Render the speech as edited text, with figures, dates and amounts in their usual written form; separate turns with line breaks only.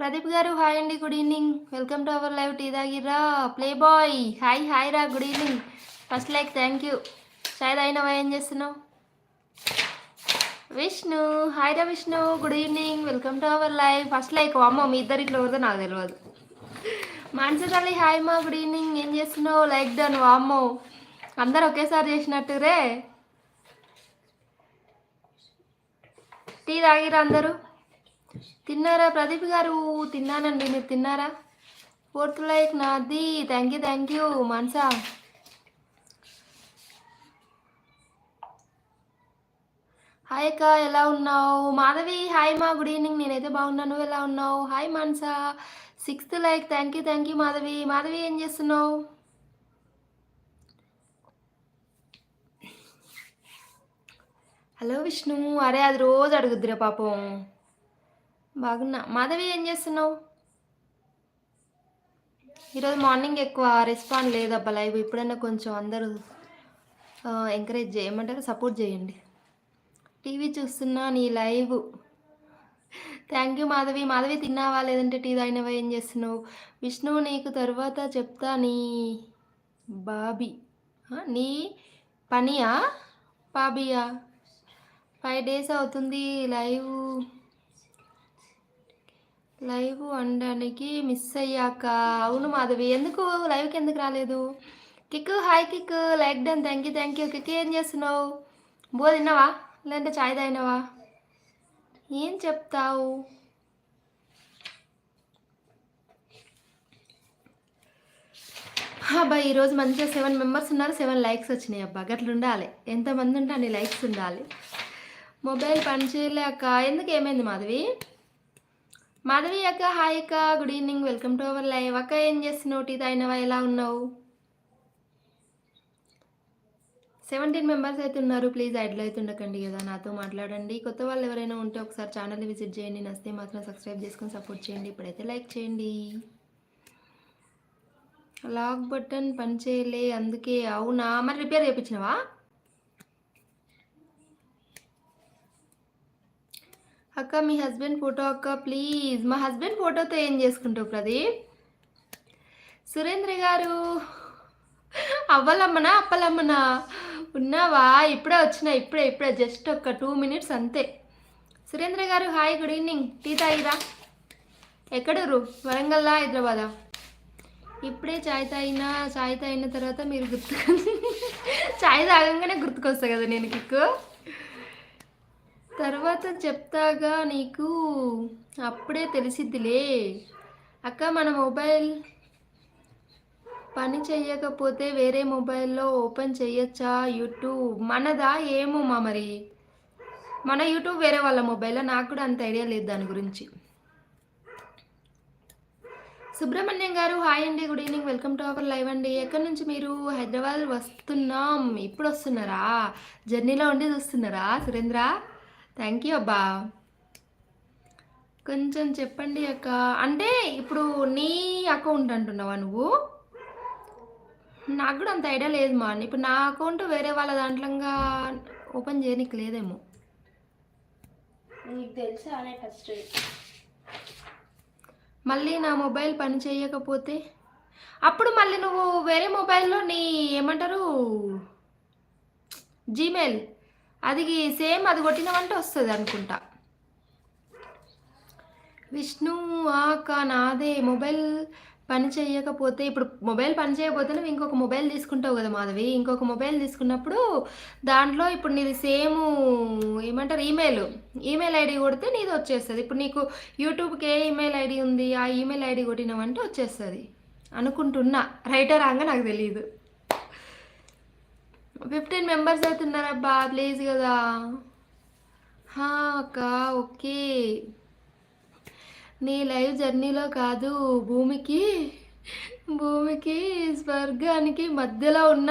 ప్రదీప్ గారు హాయ్ అండి, good evening. Welcome to our live. Tea తాగిర్రా? ప్లే బాయ్ హాయ్ హాయ్ రా, good evening. First like thank you. చాయ్ తాగినవా? ఏం చేస్తున్నావు? విష్ణు హాయ్ రా Vishnu, good evening. Welcome to our live. First like అమ్మ, మీ ఇద్దరు ఇట్లా ఎవరిదో నాకు తెలియదు. మాన్స తల్లి హాయ్ మా, గుడ్ ఈవినింగ్. ఏం చేస్తున్నావు? లైక్ డన్ అమ్మో, అందరు ఒకేసారి చేసినట్టు రే. టీ తాగిరా అందరూ? తిన్నారా ప్రదీప్ గారు? తిన్నానండి, మీరు తిన్నారా? ఫోర్త్ లైక్ నాది. Thank you Mansa. హాయ్ అక్క, ఎలా ఉన్నావు? మాధవి హాయ్ మా, గుడ్ ఈవినింగ్. నేనైతే బాగున్నాను, నువ్వు ఎలా ఉన్నావు? Hi Mansa. Sixth like thank you Madhavi. Madhavi ఏం చేస్తున్నావు? హలో విష్ణు. అరే అది రోజు అడుగుద్దిరా పాపం. బాగున్నా. మాధవి ఏం చేస్తున్నావు? ఈరోజు మార్నింగ్ ఎక్కువ రెస్పాండ్ లేదబ్బా లైవ్. ఇప్పుడైనా కొంచెం అందరూ ఎంకరేజ్ చేయమంటారు, సపోర్ట్ చేయండి. టీవీ చూస్తున్నా నీ live. Thank you Madhavi. Madhavi తిన్నావా లేదంటే టీ తాగినవా? ఏం చేస్తున్నావు? విష్ణు నీకు తర్వాత చెప్తా. నీ బాబీ నీ పనియా బాబీయా? 5 days అవుతుంది లైవ్ అనడానికి. మిస్ అయ్యాక. అవును మాధవి, ఎందుకు లైవ్కి ఎందుకు రాలేదు? Kick hi kick, like done. Thank you kick. ఏం చేస్తున్నావు? బో తిన్నావా లేదంటే చాయ్ తాగినావా? ఏం చెప్తావు? అబ్బా ఈరోజు మంచిగా 7 members ఉన్నారు, 7 likes వచ్చినాయి. అబ్బా గట్ల ఉండాలి. ఎంతమంది ఉంటే అన్ని లైక్స్ ఉండాలి. మొబైల్ పనిచేయలే అక్క. ఎందుకు, ఏమైంది మాధవి? మాధవి అక్క హాయ్ అక్క, good evening. Welcome to our live. అక్క ఏం చేస్తున్నావు? టీ తాగినవా? ఎలా ఉన్నావు? 17 members అయితే ఉన్నారు. ప్లీజ్ ఐడ్లో అయితే ఉండకండి కదా, నాతో మాట్లాడండి. కొత్త వాళ్ళు ఎవరైనా ఉంటే ఒకసారి ఛానల్ని విజిట్ చేయండి. నచ్చితే మాత్రం సబ్స్క్రైబ్ చేసుకొని సపోర్ట్ చేయండి. ఇప్పుడైతే లైక్ చేయండి. లాక్ బటన్ పనిచేయలే అందుకే. అవునా, మరి రిపేర్ చేయించినవా? అక్క మీ హస్బెండ్ ఫోటో అక్క ప్లీజ్. మా హస్బెండ్ ఫోటోతో ఏం చేసుకుంటావు ప్రదీప్? సురేంద్ర గారు అవ్వలమ్మనా అప్పలమ్మనా ఉన్నావా? ఇప్పుడే వచ్చిన, ఇప్పుడే జస్ట్ ఒక 2 minutes అంతే. సురేంద్ర గారు హాయ్, గుడ్ ఈవినింగ్. టీ తాగిరా? ఎక్కడూరు? వరంగల్లా హైదరాబాదా? ఇప్పుడే చాయ్ తాగిన తర్వాత మీరు చాయ్ తాగంగానే గుర్తుకొస్తా కదా నేను కిక్కు. తర్వాత చెప్తాగా నీకు, అప్పుడే తెలిసిద్దిలే. అక్క మన మొబైల్ పని చేయకపోతే వేరే మొబైల్లో ఓపెన్ చేయొచ్చా యూట్యూబ్? మనదా ఏమో మా, మరి మన యూట్యూబ్ వేరే వాళ్ళ మొబైల్లో, నాకు కూడా అంత ఐడియా లేదు దాని గురించి. సుబ్రహ్మణ్యం గారు హాయ్ అండి, good evening. Welcome to our live అండి. ఎక్కడి నుంచి మీరు? హైదరాబాద్ వస్తున్నాం. ఇప్పుడు వస్తున్నారా? జర్నీలో ఉండి చూస్తున్నారా సురేంద్ర? థ్యాంక్ యూ అబ్బా. కొంచెం చెప్పండి అక్క. అంటే ఇప్పుడు నీ అకౌంట్ అంటున్నావా నువ్వు? నాకు కూడా అంత ఐడియా లేదు మా. ఇప్పుడు నా అకౌంట్ వేరే వాళ్ళ దాంట్లోగా ఓపెన్ చేయడానికి లేదేమో.
నీకు తెలుసా అనే ఫస్ట్.
మళ్ళీ నా మొబైల్ పని చేయకపోతే అప్పుడు మళ్ళీ నువ్వు వేరే మొబైల్లో నీ ఏమంటారు జీమెయిల్, అది సేమ్ అది కొట్టినవంటే వస్తుంది అనుకుంటా. విష్ణు అక్క నాదే మొబైల్ పని చేయకపోతే, ఇప్పుడు మొబైల్ పని చేయకపోతే నువ్వు ఇంకొక మొబైల్ తీసుకుంటావు కదా మాధవి. ఇంకొక మొబైల్ తీసుకున్నప్పుడు దాంట్లో ఇప్పుడు నీది సేమ్ ఏమంటారు ఈమెయిల్ ఐడి కొడితే నీది వచ్చేస్తుంది. ఇప్పుడు నీకు యూట్యూబ్కి ఏ ఈమెయిల్ ఐడి ఉంది, ఆ ఈమెయిల్ ఐడి కొట్టినామంటే వచ్చేస్తుంది అనుకుంటున్నా. రైటర్ రాగా నాకు తెలియదు. 15 members అవుతున్నారబ్బా ప్లీజ్ కదా. అక్క ఓకే. నీ లైవ్ జర్నీలో కాదు, భూమికి స్వర్గానికి మధ్యలో ఉన్న